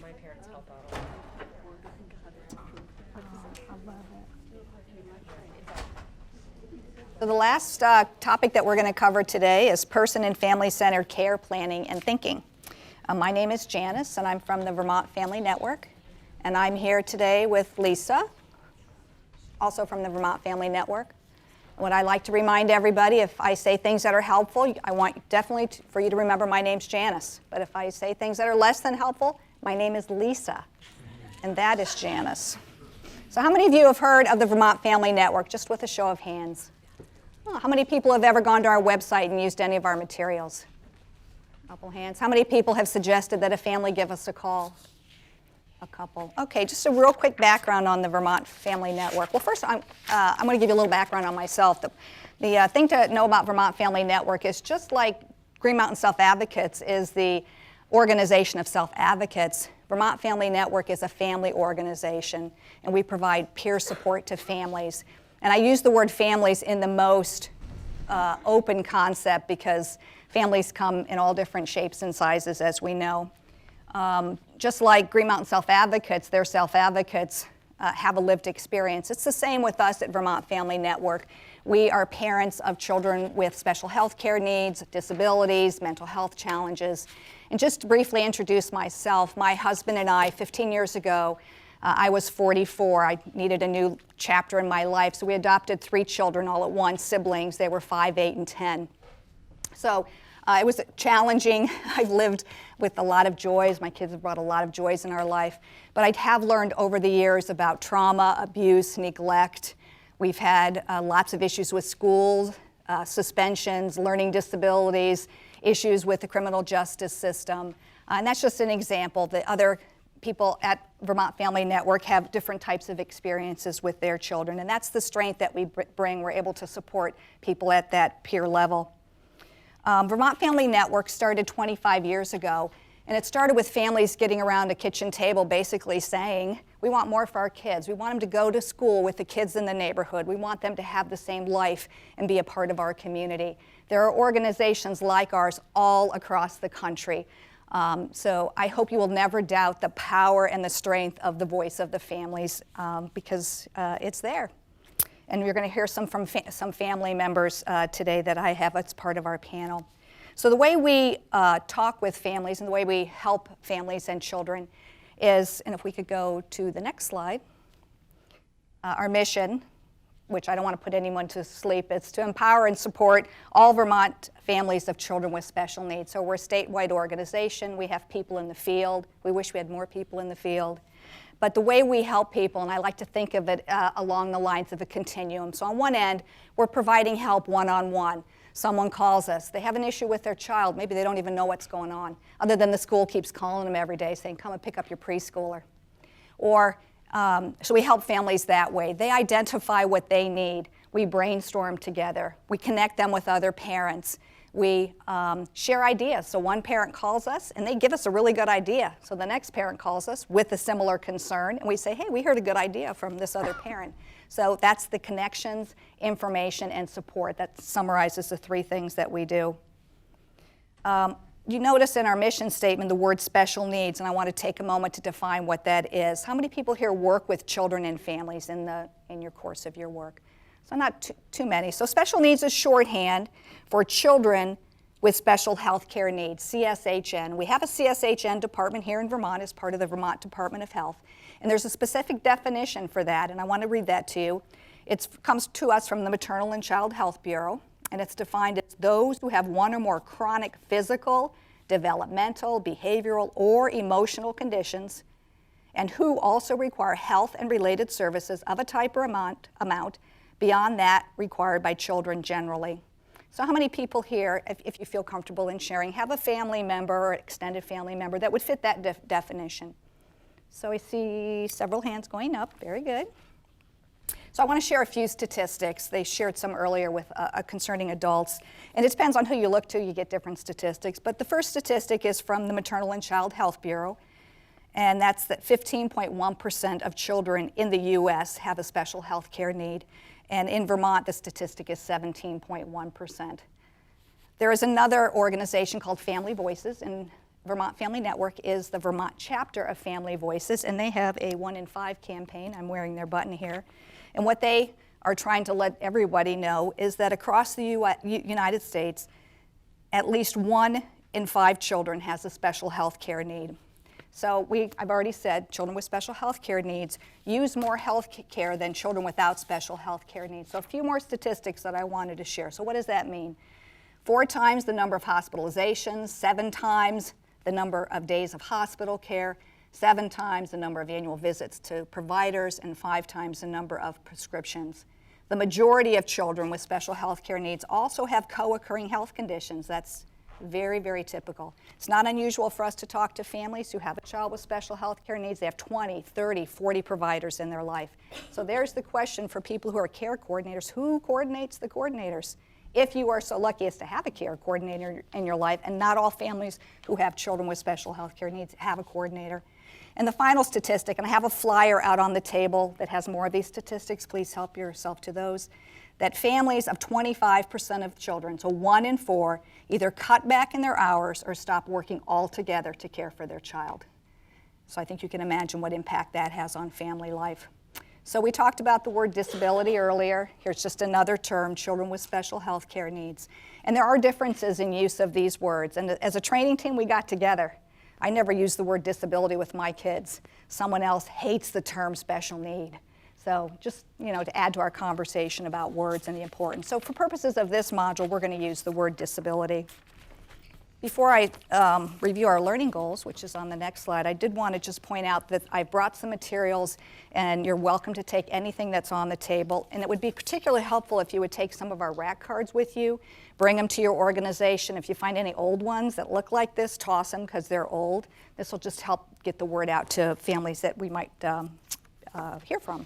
My parents help out a lot. I love it. So the last topic that we're going to cover today is person and family-centered care planning and thinking. My name is Janice, and I'm from the Vermont Family Network. And I'm here today with Lisa, also from the Vermont Family Network. What I like to remind everybody, if I say things that are helpful, I want definitely for you to remember my name's Janice. But if I say things that are less than helpful, my name is Lisa, and that is Janice. So how many of you have heard of the Vermont Family Network, just with a show of hands? Oh, how many people have ever gone to our website and used any of our materials? A couple hands. How many people have suggested that a family give us a call? A couple. Okay, just a real quick background on the Vermont Family Network. Well, first, I'm going to give you a little background on myself. The thing to know about Vermont Family Network is just like Green Mountain Self-Advocates is the organization of self-advocates. Vermont Family Network is a family organization, and we provide peer support to families. And I use the word families in the most open concept because families come in all different shapes and sizes, as we know. Just like Green Mountain Self-Advocates, their self-advocates have a lived experience. It's the same with us at Vermont Family Network. We are parents of children with special health care needs, disabilities, mental health challenges. And just to briefly introduce myself, my husband and I, 15 years ago, I was 44. I needed a new chapter in my life, so we adopted 3 children all at once, siblings. They were 5, 8, and 10. So it was challenging. I've lived with a lot of joys. My kids have brought a lot of joys in our life. But I have learned over the years about trauma, abuse, neglect. We've had lots of issues with schools, suspensions, learning disabilities, issues with the criminal justice system. And that's just an example. The other people at Vermont Family Network have different types of experiences with their children. And that's the strength that we bring. We're able to support people at that peer level. Vermont Family Network started 25 years ago, and it started with families getting around a kitchen table basically saying, we want more for our kids. We want them to go to school with the kids in the neighborhood. We want them to have the same life and be a part of our community. There are organizations like ours all across the country. So I hope you will never doubt the power and the strength of the voice of the families because it's there. And we're going to hear some from some family members today that I have as part of our panel. So the way we talk with families and the way we help families and children is, and if we could go to the next slide, our mission, which I don't want to put anyone to sleep, is to empower and support all Vermont families of children with special needs. So we're a statewide organization. We have people in the field. We wish we had more people in the field. But the way we help people, and I like to think of it along the lines of a continuum. So on one end, we're providing help one-on-one. Someone calls us. They have an issue with their child. Maybe they don't even know what's going on, other than the school keeps calling them every day saying, come and pick up your preschooler. Or so we help families that way. They identify what they need. We brainstorm together. We connect them with other parents. We share ideas. So one parent calls us, and they give us a really good idea. So the next parent calls us with a similar concern, and we say, hey, we heard a good idea from this other parent. So that's the connections, information, and support. That summarizes the 3 things that we do. You notice in our mission statement the word special needs, and I want to take a moment to define what that is. How many people here work with children and families in your course of your work? So not too many. So special needs is shorthand for children with special health care needs, CSHN. We have a CSHN department here in Vermont as part of the Vermont Department of Health. And there's a specific definition for that, and I want to read that to you. It comes to us from the Maternal and Child Health Bureau, and it's defined as those who have one or more chronic physical, developmental, behavioral, or emotional conditions, and who also require health and related services of a type or amount beyond that required by children generally. So how many people here, if you feel comfortable in sharing, have a family member or extended family member that would fit that definition? So I see several hands going up. Very good. So I want to share a few statistics. They shared some earlier with concerning adults. And it depends on who you look to, you get different statistics. But the first statistic is from the Maternal and Child Health Bureau. And that's that 15.1% of children in the U.S. have a special health care need. And in Vermont, the statistic is 17.1%. There is another organization called Family Voices, and Vermont Family Network is the Vermont chapter of Family Voices, and they have a 1 in 5 campaign. I'm wearing their button here. And what they are trying to let everybody know is that across the United States, at least 1 in 5 children has a special health care need. So I've already said children with special health care needs use more health care than children without special health care needs. So a few more statistics that I wanted to share. So what does that mean? 4 times the number of hospitalizations, 7 times the number of days of hospital care, 7 times the number of annual visits to providers, and 5 times the number of prescriptions. The majority of children with special health care needs also have co-occurring health conditions. That's very, very typical. It's not unusual for us to talk to families who have a child with special health care needs. They have 20, 30, 40 providers in their life. So there's the question for people who are care coordinators. Who coordinates the coordinators? If you are so lucky as to have a care coordinator in your life, and not all families who have children with special health care needs have a coordinator. And the final statistic, and I have a flyer out on the table that has more of these statistics, please help yourself to those, that families of 25% of children, so 1 in 4, either cut back in their hours or stop working altogether to care for their child. So I think you can imagine what impact that has on family life. So we talked about the word disability earlier. Here's just another term, children with special health care needs. And there are differences in use of these words. And as a training team, we got together. I never use the word disability with my kids. Someone else hates the term special need. So just, to add to our conversation about words and the importance. So for purposes of this module, we're going to use the word disability. Before I review our learning goals, which is on the next slide, I did want to just point out that I brought some materials, and you're welcome to take anything that's on the table. And it would be particularly helpful if you would take some of our rack cards with you, bring them to your organization. If you find any old ones that look like this, toss them because they're old. This will just help get the word out to families that we might hear from.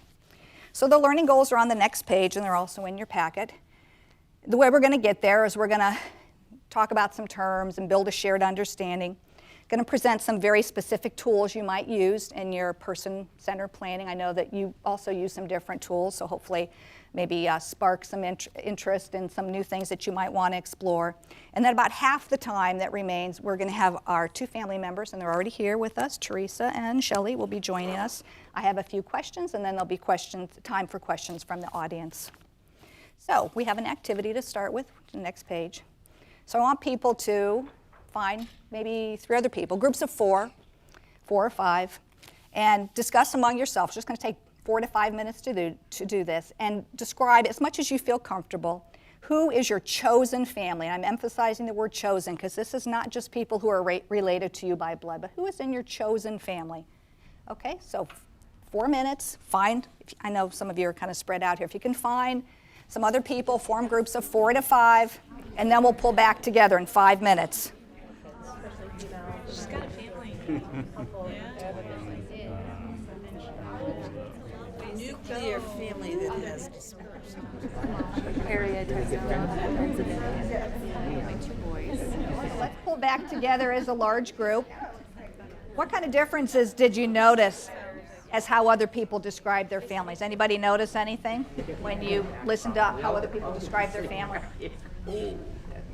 So the learning goals are on the next page, and they're also in your packet. The way we're going to get there is we're going to talk about some terms and build a shared understanding. Going to present some very specific tools you might use in your person-centered planning. I know that you also use some different tools, so hopefully maybe spark some interest in some new things that you might want to explore. And then about half the time that remains, we're going to have our 2 family members, and they're already here with us. Teresa and Shelley will be joining us. I have a few questions, and then there'll be time for questions from the audience. So we have an activity to start with, the next page. So I want people to find maybe 3 other people, groups of 4 or 5, and discuss among yourselves. It's just going to take 4 to 5 minutes to do this, and describe as much as you feel comfortable who is your chosen family. And I'm emphasizing the word chosen because this is not just people who are related to you by blood, but who is in your chosen family. Okay, so 4 minutes, I know some of you are kind of spread out here. If you can find some other people, form groups of 4 to 5, and then we'll pull back together in 5 minutes. She's got a family. Nuclear family that has dispersed. My 2 boys. Let's pull back together as a large group. What kind of differences did you notice as how other people describe their families? Anybody notice anything when you listened to how other people describe their family?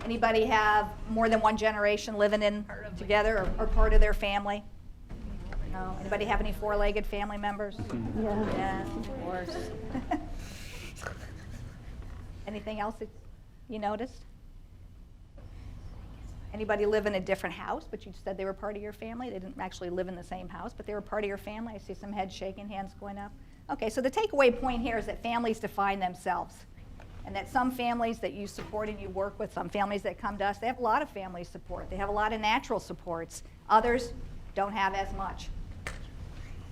Anybody have more than 1 generation living in together or part of their family? No. Anybody have any 4-legged family members? Yeah, of course. Anything else that you noticed? Anybody live in a different house, but you said they were part of your family? They didn't actually live in the same house, but they were part of your family. I see some heads shaking, hands going up. Okay, so the takeaway point here is that families define themselves, and that some families that you support and you work with, some families that come to us, they have a lot of family support. They have a lot of natural supports. Others don't have as much.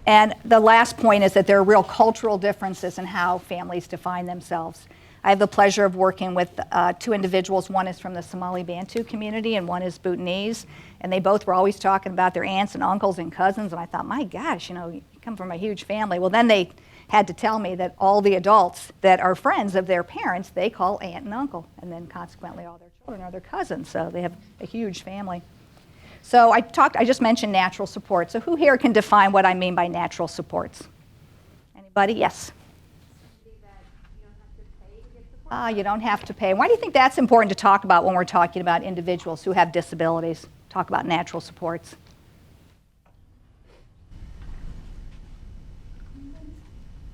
And the last point is that there are real cultural differences in how families define themselves. I have the pleasure of working with 2 individuals. One is from the Somali Bantu community and one is Bhutanese. And they both were always talking about their aunts and uncles and cousins. And I thought, my gosh, you come from a huge family. Well, then they had to tell me that all the adults that are friends of their parents, they call aunt and uncle. And then consequently all their children are their cousins. So they have a huge family. So I just mentioned natural support. So who here can define what I mean by natural supports? Anybody? Yes. You don't have to pay. Why do you think that's important to talk about when we're talking about individuals who have disabilities? talk about natural supports.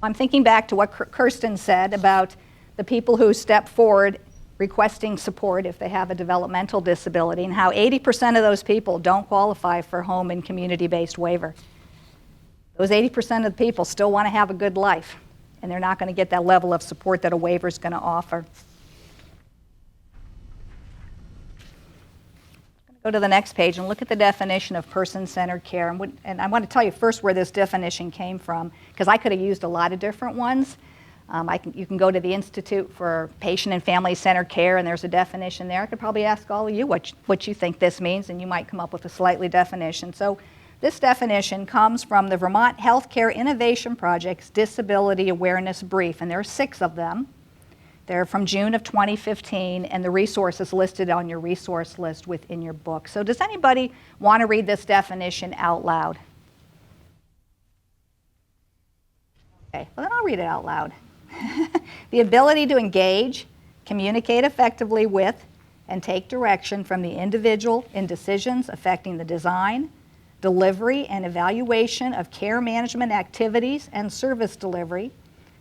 I'm thinking back to what Kirsten said about the people who step forward requesting support if they have a developmental disability, and how 80% of those people don't qualify for home and community-based waiver. Those 80% of the people still want to have a good life, and they're not going to get that level of support that a waiver is going to offer. Go to the next page and look at the definition of person-centered care. And I want to tell you first where this definition came from, because I could have used a lot of different ones. You can go to the Institute for Patient and Family-Centered Care, and there's a definition there. I could probably ask all of you what you think this means, and you might come up with a slightly definition. So this definition comes from the Vermont Healthcare Innovation Project's Disability Awareness Brief, and there are 6 of them. They're from June of 2015, and the resource is listed on your resource list within your book. So does anybody want to read this definition out loud? Okay, well then I'll read it out loud. The ability to engage, communicate effectively with, and take direction from the individual in decisions affecting the design, delivery, and evaluation of care management activities and service delivery,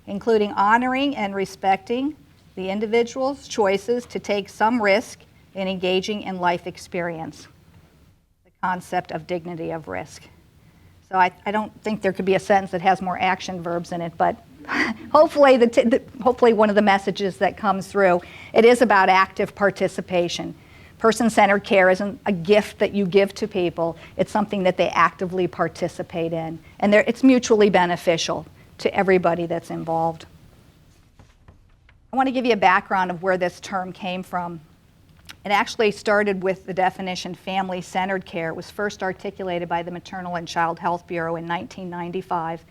including honoring and respecting the individual's choices to take some risk in engaging in life experience. The concept of dignity of risk. So I don't think there could be a sentence that has more action verbs in it, but hopefully hopefully one of the messages that comes through, it is about active participation. Person-centered care isn't a gift that you give to people, it's something that they actively participate in. And it's mutually beneficial to everybody that's involved. I want to give you a background of where this term came from. It actually started with the definition family-centered care. It was first articulated by the Maternal and Child Health Bureau in 1995,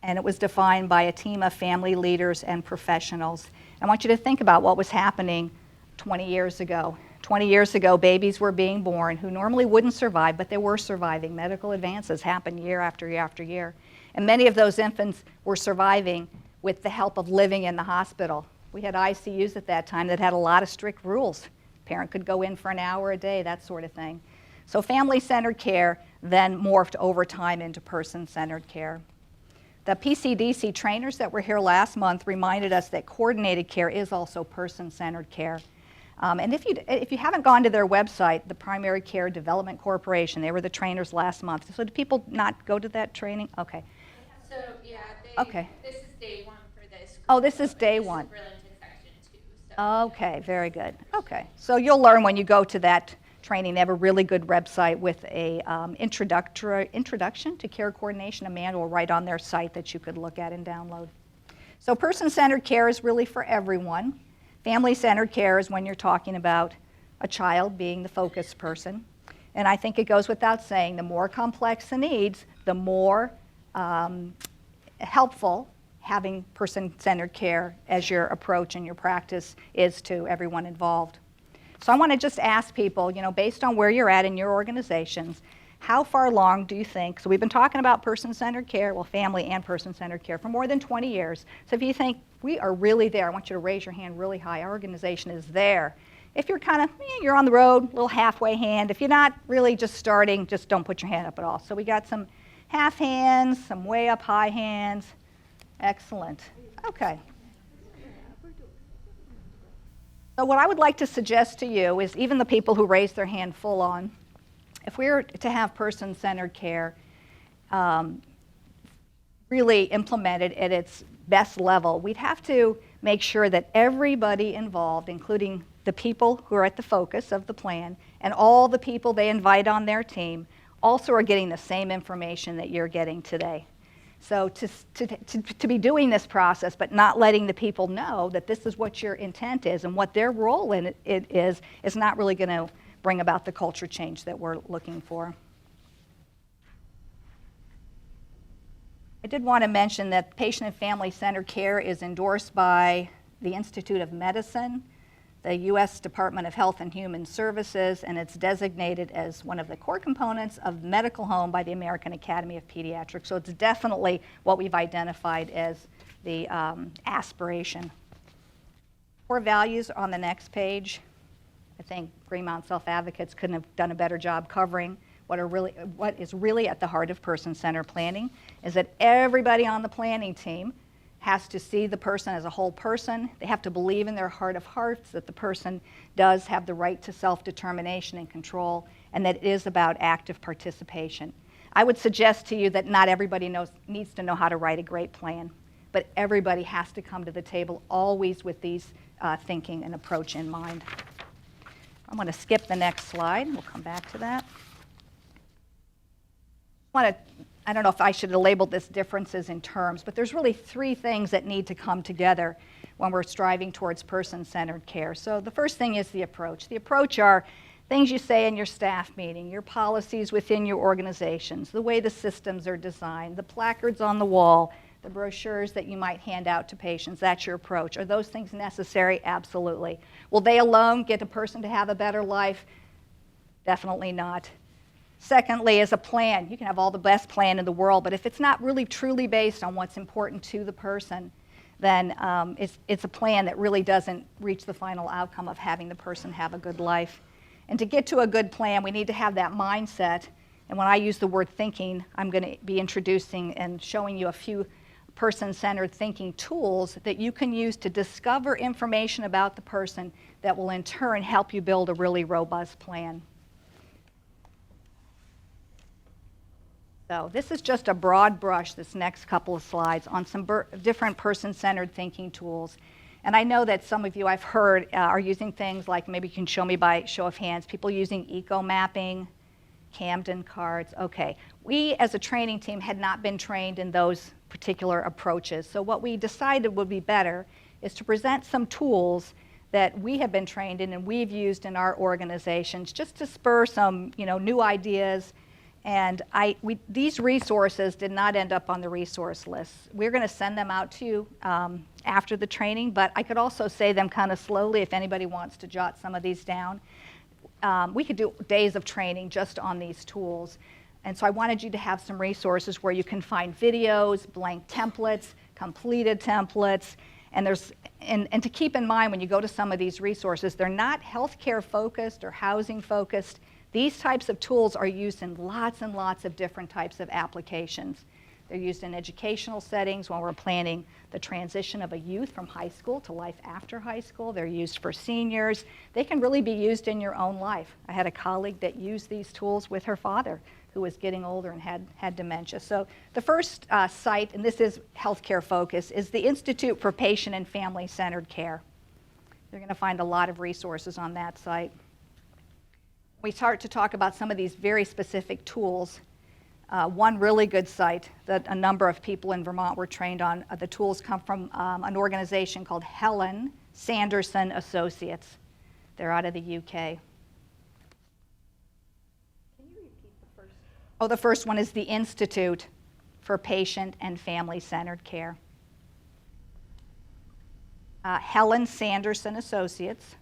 and it was defined by a team of family leaders and professionals. I want you to think about what was happening 20 years ago. 20 years ago, babies were being born who normally wouldn't survive, but they were surviving. Medical advances happened year after year after year. And many of those infants were surviving with the help of living in the hospital. We had ICUs at that time that had a lot of strict rules. Parent could go in for an hour a day, that sort of thing. So family-centered care then morphed over time into person-centered care. The PCDC trainers that were here last month reminded us that coordinated care is also person-centered care. And if you haven't gone to their website, the Primary Care Development Corporation, they were the trainers last month. So do people not go to that training? Okay. So yeah, Okay. This is day 1 for this. Oh, this is day 1. This is Burlington section 2. So. Okay, very good. Okay, so you'll learn when you go to that training. They have a really good website with a introduction to care coordination, a manual right on their site that you could look at and download. So person-centered care is really for everyone. Family-centered care is when you're talking about a child being the focus person. And I think it goes without saying, the more complex the needs, the more helpful having person-centered care as your approach and your practice is to everyone involved. So I want to just ask people, based on where you're at in your organizations, how far along do you think, so we've been talking about person-centered care, well, family and person-centered care for more than 20 years. So if you think we are really there, I want you to raise your hand really high. Our organization is there. If you're kind of, you're on the road, a little halfway hand. If you're not really just starting, just don't put your hand up at all. So we got some half hands, some way up high hands. Excellent. Okay. So what I would like to suggest to you is even the people who raise their hand full on, if we were to have person-centered care really implemented at its best level, we'd have to make sure that everybody involved, including the people who are at the focus of the plan and all the people they invite on their team, also are getting the same information that you're getting today. So to be doing this process but not letting the people know that this is what your intent is and what their role in it is not really going to bring about the culture change that we're looking for. I did want to mention that patient and family-centered care is endorsed by the Institute of Medicine, the U.S. Department of Health and Human Services, and it's designated as one of the core components of medical home by the American Academy of Pediatrics. So it's definitely what we've identified as the aspiration. Core values on the next page. I think Greenmount Self-Advocates couldn't have done a better job covering what is really at the heart of person-centered planning, is that everybody on the planning team has to see the person as a whole person. They have to believe in their heart of hearts that the person does have the right to self-determination and control, and that it is about active participation. I would suggest to you that not everybody needs to know how to write a great plan, but everybody has to come to the table always with these thinking and approach in mind. I'm going to skip the next slide. We'll come back to that. I don't know if I should have labeled this differences in terms, but there's really three things that need to come together when we're striving towards person-centered care. So the first thing is the approach. The approach are things you say in your staff meeting, your policies within your organizations, the way the systems are designed, the placards on the wall, the brochures that you might hand out to patients. That's your approach. Are those things necessary? Absolutely. Will they alone get a person to have a better life? Definitely not. Secondly, is a plan. You can have all the best plan in the world, but if it's not really truly based on what's important to the person, then it's a plan that really doesn't reach the final outcome of having the person have a good life. And to get to a good plan, we need to have that mindset. And when I use the word thinking, I'm going to be introducing and showing you a few person-centered thinking tools that you can use to discover information about the person that will in turn help you build a really robust plan. So this is just a broad brush, this next couple of slides, on some different person-centered thinking tools. And I know that some of you I've heard are using things like, maybe you can show me by show of hands, people using eco-mapping, Camden cards. Okay, we as a training team had not been trained in those particular approaches. So what we decided would be better is to present some tools that we have been trained in and we've used in our organizations just to spur some new ideas. And these resources did not end up on the resource list. We're going to send them out to you after the training, but I could also say them kind of slowly if anybody wants to jot some of these down. We could do days of training just on these tools. And so I wanted you to have some resources where you can find videos, blank templates, completed templates, and to keep in mind when you go to some of these resources, they're not healthcare focused or housing focused. These types of tools are used in lots and lots of different types of applications. They're used in educational settings when we're planning the transition of a youth from high school to life after high school. They're used for seniors. They can really be used in your own life. I had a colleague that used these tools with her father who was getting older and had dementia. So the first site, and this is healthcare focus, is the Institute for Patient and Family Centered Care. You're going to find a lot of resources on that site. We start to talk about some of these very specific tools. One really good site that a number of people in Vermont were trained on, the tools come from an organization called Helen Sanderson Associates. They're out of the UK. Can you repeat the first? Oh, the first one is the Institute for Patient and Family Centered Care. Helen Sanderson Associates.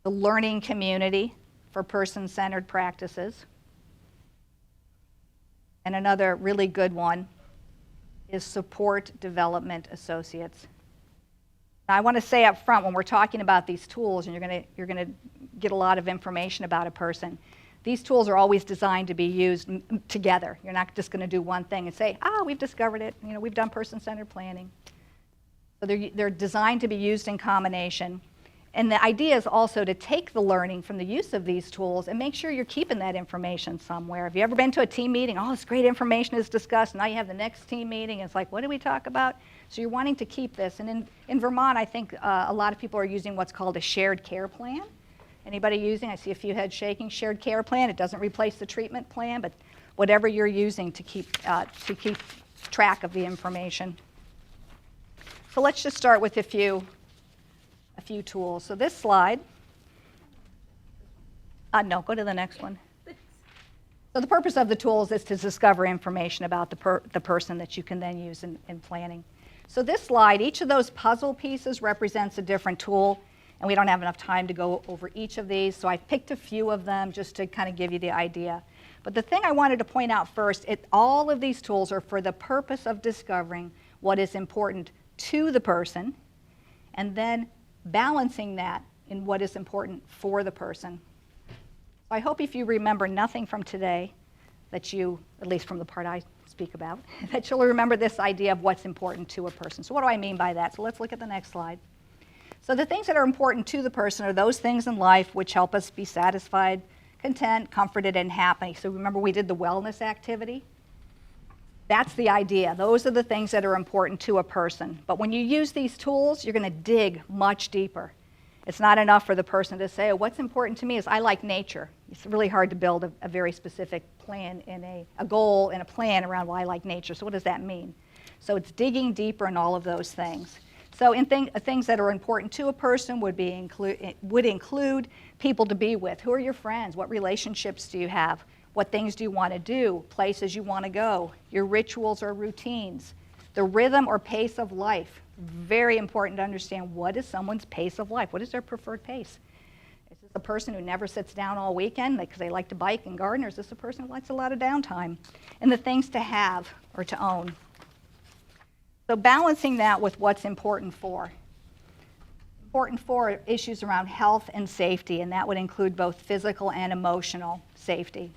The Learning Community for Person-Centered Practices. And another really good one is Support Development Associates. Now, I want to say up front, when we're talking about these tools, and you're going to get a lot of information about a person, these tools are always designed to be used together. You're not just going to do one thing and say, we've discovered it. We've done person-centered planning. So they're designed to be used in combination. And the idea is also to take the learning from the use of these tools and make sure you're keeping that information somewhere. Have you ever been to a team meeting? Oh, this great information is discussed. Now you have the next team meeting. It's like, what did we talk about? So you're wanting to keep this. And in Vermont, I think a lot of people are using what's called a shared care plan. Anybody using? I see a few heads shaking. Shared care plan. It doesn't replace the treatment plan, but whatever you're using to keep track of the information. So let's just start with a few tools. So this slide, no, go to the next one. So the purpose of the tools is to discover information about the person that you can then use in planning. So this slide, each of those puzzle pieces represents a different tool, and we don't have enough time to go over each of these, so I picked a few of them just to kind of give you the idea. But the thing I wanted to point out first, all of these tools are for the purpose of discovering what is important to the person, and then balancing that in what is important for the person. So I hope if you remember nothing from today, that you, at least from the part I speak about, that you'll remember this idea of what's important to a person. So what do I mean by that? So let's look at the next slide. So the things that are important to the person are those things in life which help us be satisfied, content, comforted, and happy. So remember we did the wellness activity? That's the idea. Those are the things that are important to a person. But when you use these tools, you're going to dig much deeper. It's not enough for the person to say, oh, what's important to me is I like nature. It's really hard to build a very specific plan and a goal and a plan around why I like nature. So what does that mean? So it's digging deeper in all of those things. So in things that are important to a person would include people to be with. Who are your friends? What relationships do you have? What things do you want to do? Places you want to go? Your rituals or routines? The rhythm or pace of life. Very important to understand what is someone's pace of life. What is their preferred pace? Is this a person who never sits down all weekend because they like to bike and garden, or is this a person who likes a lot of downtime? And the things to have or to own. So balancing that with what's important for. Important for are issues around health and safety, and that would include both physical and emotional safety.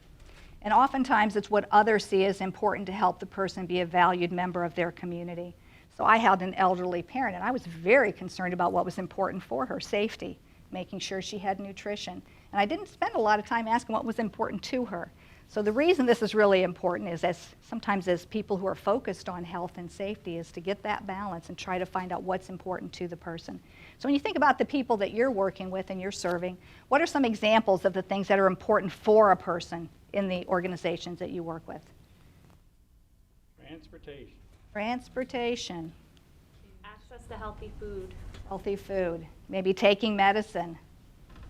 And oftentimes it's what others see as important to help the person be a valued member of their community. So I had an elderly parent, and I was very concerned about what was important for her, safety, making sure she had nutrition. And I didn't spend a lot of time asking what was important to her. So the reason this is really important is sometimes as people who are focused on health and safety is to get that balance and try to find out what's important to the person. So when you think about the people that you're working with and you're serving, what are some examples of the things that are important for a person in the organizations that you work with? Transportation. Transportation. Access to healthy food. Healthy food. Maybe taking medicine.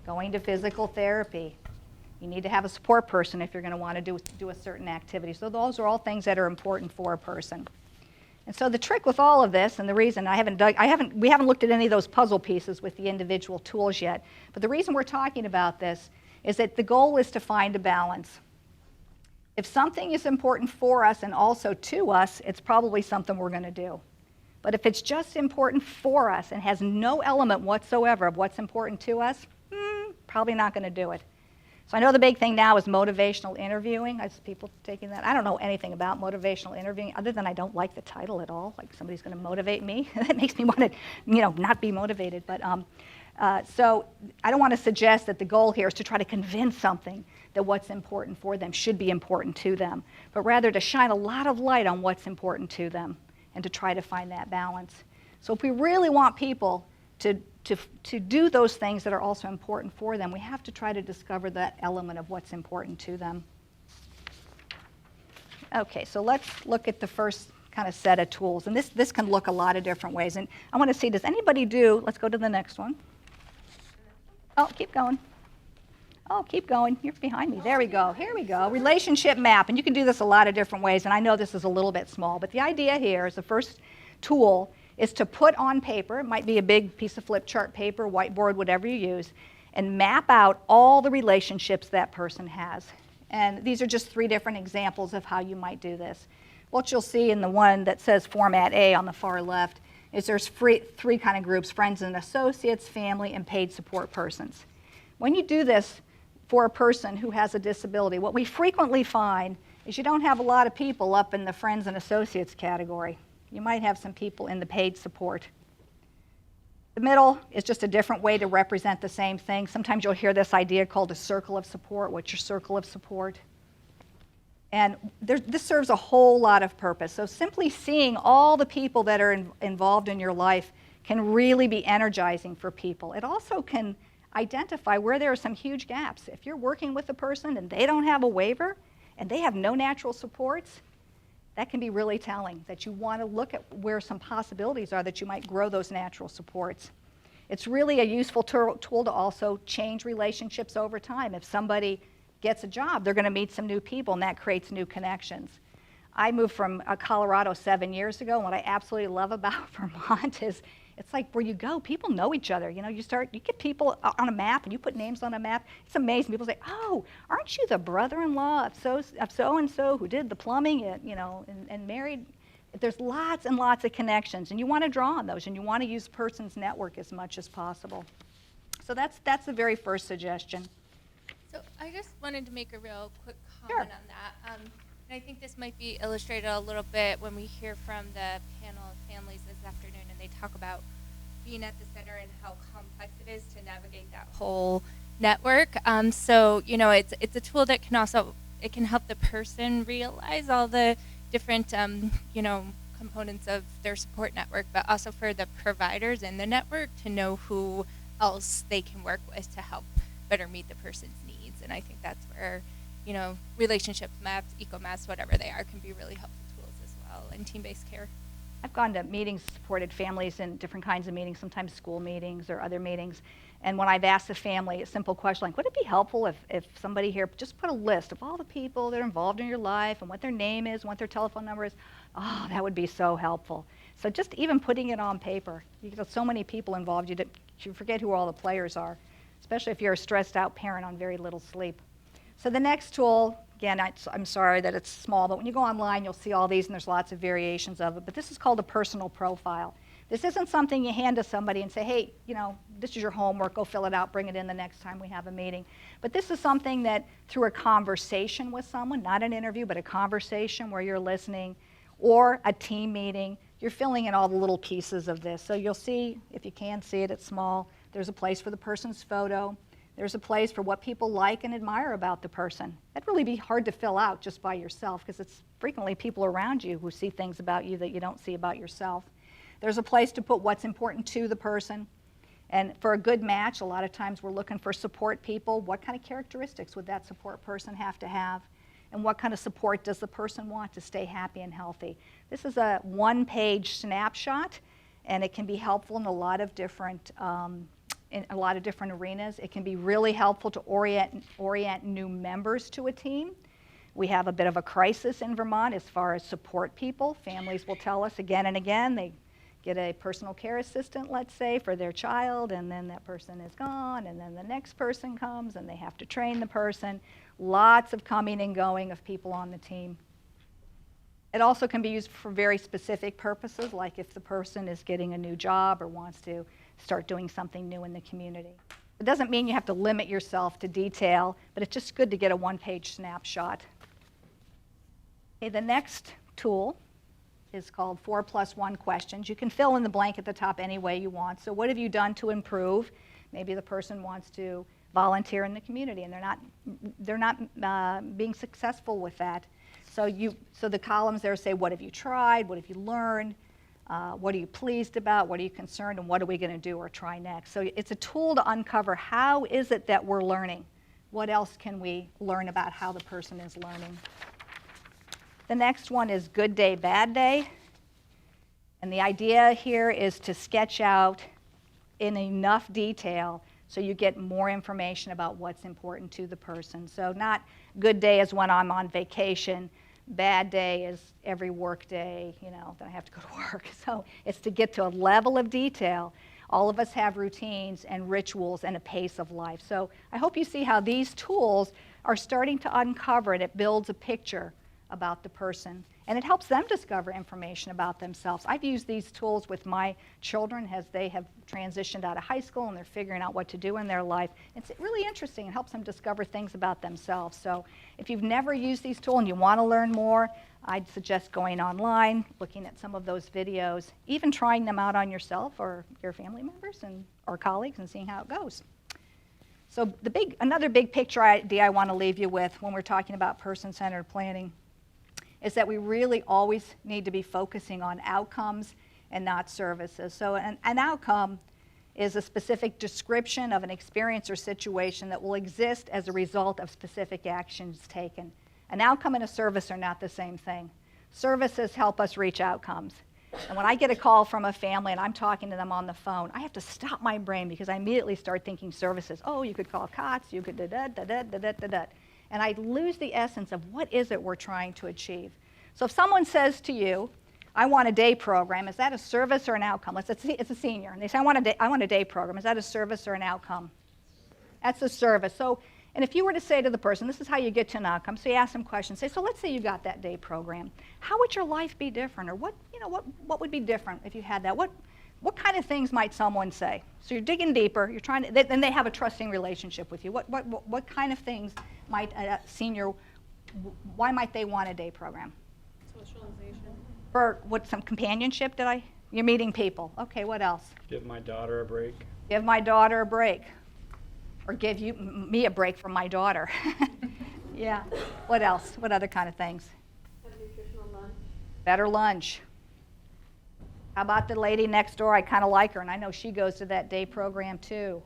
Going to physical therapy. You need to have a support person if you're going to want to do a certain activity. So those are all things that are important for a person. And so the trick with all of this, and the reason we haven't looked at any of those puzzle pieces with the individual tools yet, but the reason we're talking about this is that the goal is to find a balance. If something is important for us and also to us, it's probably something we're going to do. But if it's just important for us and has no element whatsoever of what's important to us, probably not going to do it. So I know the big thing now is motivational interviewing. I see people taking that. I don't know anything about motivational interviewing other than I don't like the title at all. Like somebody's going to motivate me. That makes me want to, not be motivated. But so I don't want to suggest that the goal here is to try to convince something that what's important for them should be important to them, but rather to shine a lot of light on what's important to them and to try to find that balance. So if we really want people to do those things that are also important for them, we have to try to discover that element of what's important to them. Okay, so let's look at the first kind of set of tools. And this can look a lot of different ways. And I want to see, does anybody let's go to the next one. Oh, keep going. Oh, keep going. You're behind me. There we go. Here we go. Relationship map. And you can do this a lot of different ways. And I know this is a little bit small. But the idea here is the first tool is to put on paper, it might be a big piece of flip chart paper, whiteboard, whatever you use, and map out all the relationships that person has. And these are just 3 different examples of how you might do this. What you'll see in the one that says Format A on the far left is there's 3 kind of groups: friends and associates, family, and paid support persons. When you do this for a person who has a disability, what we frequently find is you don't have a lot of people up in the friends and associates category. You might have some people in the paid support. The middle is just a different way to represent the same thing. Sometimes you'll hear this idea called a circle of support. What's your circle of support? And this serves a whole lot of purpose. So simply seeing all the people that are involved in your life can really be energizing for people. It also can identify where there are some huge gaps. If you're working with a person and they don't have a waiver and they have no natural supports, that can be really telling, that you want to look at where some possibilities are that you might grow those natural supports. It's really a useful tool to also change relationships over time. If somebody gets a job, they're going to meet some new people, and that creates new connections. I moved from Colorado 7 years ago, and what I absolutely love about Vermont is it's like where you go, people know each other. You get people on a map, and you put names on a map. It's amazing. People say, "Oh, aren't you the brother-in-law of so-and-so who did the plumbing and married There's lots and lots of connections, and you want to draw on those, and you want to use person's network as much as possible. So that's the very first suggestion. So I just wanted to make a real quick Sure. comment on that. And I think this might be illustrated a little bit when we hear from the panel of families this afternoon, and they talk about being at the center and how complex it is to navigate that whole network. So it's a tool that can also help the person realize all the different components of their support network, but also for the providers in the network to know who else they can work with to help better meet the person's needs. And I think that's where, relationship maps, eco maps, whatever they are, can be really helpful tools as well, and team-based care. I've gone to meetings, supported families in different kinds of meetings, sometimes school meetings or other meetings. And when I've asked a family a simple question like, would it be helpful if somebody here just put a list of all the people that are involved in your life and what their name is, and what their telephone number is? Oh, that would be so helpful. So just even putting it on paper, you get so many people involved, you forget who all the players are, especially if you're a stressed out parent on very little sleep. So the next tool, again, I'm sorry that it's small, but when you go online, you'll see all these, and there's lots of variations of it. But this is called a personal profile. This isn't something you hand to somebody and say, hey, this is your homework, go fill it out, bring it in the next time we have a meeting. But this is something that through a conversation with someone, not an interview, but a conversation where you're listening, or a team meeting, you're filling in all the little pieces of this. So you'll see, if you can see it, it's small. There's a place for the person's photo. There's a place for what people like and admire about the person. That'd really be hard to fill out just by yourself, because it's frequently people around you who see things about you that you don't see about yourself. There's a place to put what's important to the person. And for a good match, a lot of times we're looking for support people. What kind of characteristics would that support person have to have? And what kind of support does the person want to stay happy and healthy? This is a one-page snapshot, and it can be helpful in a lot of different arenas. It can be really helpful to orient new members to a team. We have a bit of a crisis in Vermont as far as support people. Families will tell us again and again they get a personal care assistant, let's say, for their child, and then that person is gone, and then the next person comes, and they have to train the person. Lots of coming and going of people on the team. It also can be used for very specific purposes, like if the person is getting a new job or wants to start doing something new in the community. It doesn't mean you have to limit yourself to detail, but it's just good to get a one-page snapshot. Okay, the next tool is called 4+1 questions. You can fill in the blank at the top any way you want. So what have you done to improve? Maybe the person wants to volunteer in the community and they're not being successful with that. So the columns there say, what have you tried? What have you learned? What are you pleased about? What are you concerned? And what are we going to do or try next? So it's a tool to uncover how is it that we're learning? What else can we learn about how the person is learning? The next one is good day, bad day. And the idea here is to sketch out in enough detail so you get more information about what's important to the person. So not good day is when I'm on vacation. Bad day is every work day, that I have to go to work. So it's to get to a level of detail. All of us have routines and rituals and a pace of life. So I hope you see how these tools are starting to uncover, and it builds a picture about the person. And it helps them discover information about themselves. I've used these tools with my children as they have transitioned out of high school and they're figuring out what to do in their life. It's really interesting. It helps them discover things about themselves. So if you've never used these tools and you want to learn more, I'd suggest going online, looking at some of those videos, even trying them out on yourself or your family members or colleagues and seeing how it goes. So another big picture idea I want to leave you with when we're talking about person-centered planning is that we really always need to be focusing on outcomes and not services. So an outcome is a specific description of an experience or situation that will exist as a result of specific actions taken. An outcome and a service are not the same thing. Services help us reach outcomes. And when I get a call from a family and I'm talking to them on the phone, I have to stop my brain because I immediately start thinking services. Oh, you could call COTS, you could da-da-da-da-da-da-da-da. And I lose the essence of what is it we're trying to achieve. So if someone says to you, I want a day program, is that a service or an outcome? It's a senior, and they say, I want a day program. Is that a service or an outcome? That's a service. So And if you were to say to the person, this is how you get to an outcome, so you ask them questions, say, so let's say you got that day program. How would your life be different? Or what would be different if you had that? What kind of things might someone say? So you're digging deeper, you're trying to, then they have a trusting relationship with you. What kind of things might a senior, why might they want a day program? Socialization. For what, some companionship, you're meeting people. Okay, what else? Give my daughter a break. Give my daughter a break. Or give me a break from my daughter. Yeah. What else? What other kind of things? Have nutritional lunch. Better lunch. How about the lady next door? I kind of like her, and I know she goes to that day program too.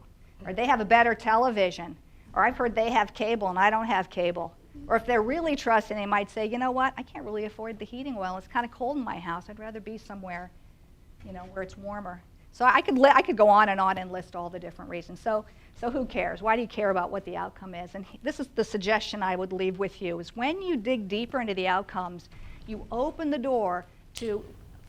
Or they have a better television. Or I've heard they have cable, and I don't have cable. Or if they're really trusting, they might say, you know what, I can't really afford the heating oil. It's kind of cold in my house. I'd rather be somewhere, where it's warmer. So I could go on and list all the different reasons. So who cares? Why do you care about what the outcome is? And this is the suggestion I would leave with you, is when you dig deeper into the outcomes, you open the door to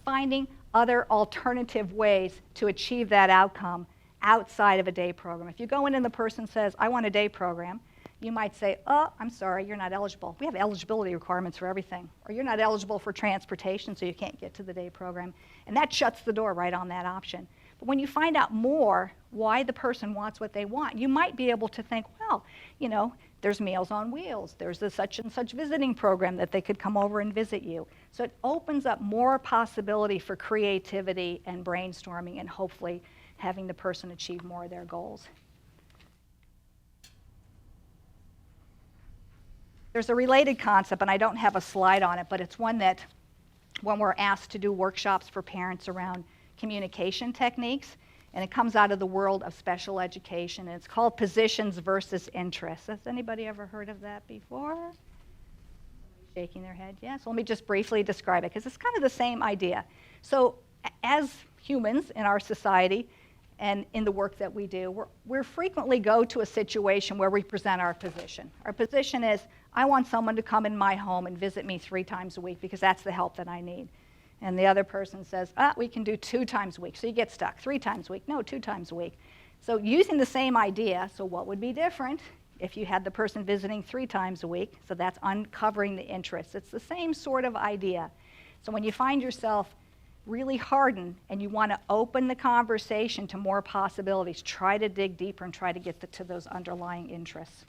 finding other alternative ways to achieve that outcome outside of a day program. If you go in and the person says, I want a day program, you might say, oh, I'm sorry, you're not eligible. We have eligibility requirements for everything. Or you're not eligible for transportation, so you can't get to the day program. And that shuts the door right on that option. But when you find out more why the person wants what they want, you might be able to think, well, there's Meals on Wheels. There's a such and such visiting program that they could come over and visit you. So it opens up more possibility for creativity and brainstorming and hopefully having the person achieve more of their goals. There's a related concept, and I don't have a slide on it, but it's one that when we're asked to do workshops for parents around communication techniques, and it comes out of the world of special education, and it's called positions versus interests. Has anybody ever heard of that before? Shaking their head, yes. Let me just briefly describe it, because it's kind of the same idea. So as humans in our society and in the work that we do, we frequently go to a situation where we present our position. Our position is, I want someone to come in my home and visit me 3 times a week because that's the help that I need. And the other person says, we can do 2 times a week. So you get stuck. 3 times a week. No, 2 times a week. So using the same idea, so what would be different if you had the person visiting 3 times a week? So that's uncovering the interest. It's the same sort of idea. So when you find yourself really hardened and you want to open the conversation to more possibilities, try to dig deeper and try to get to those underlying interests.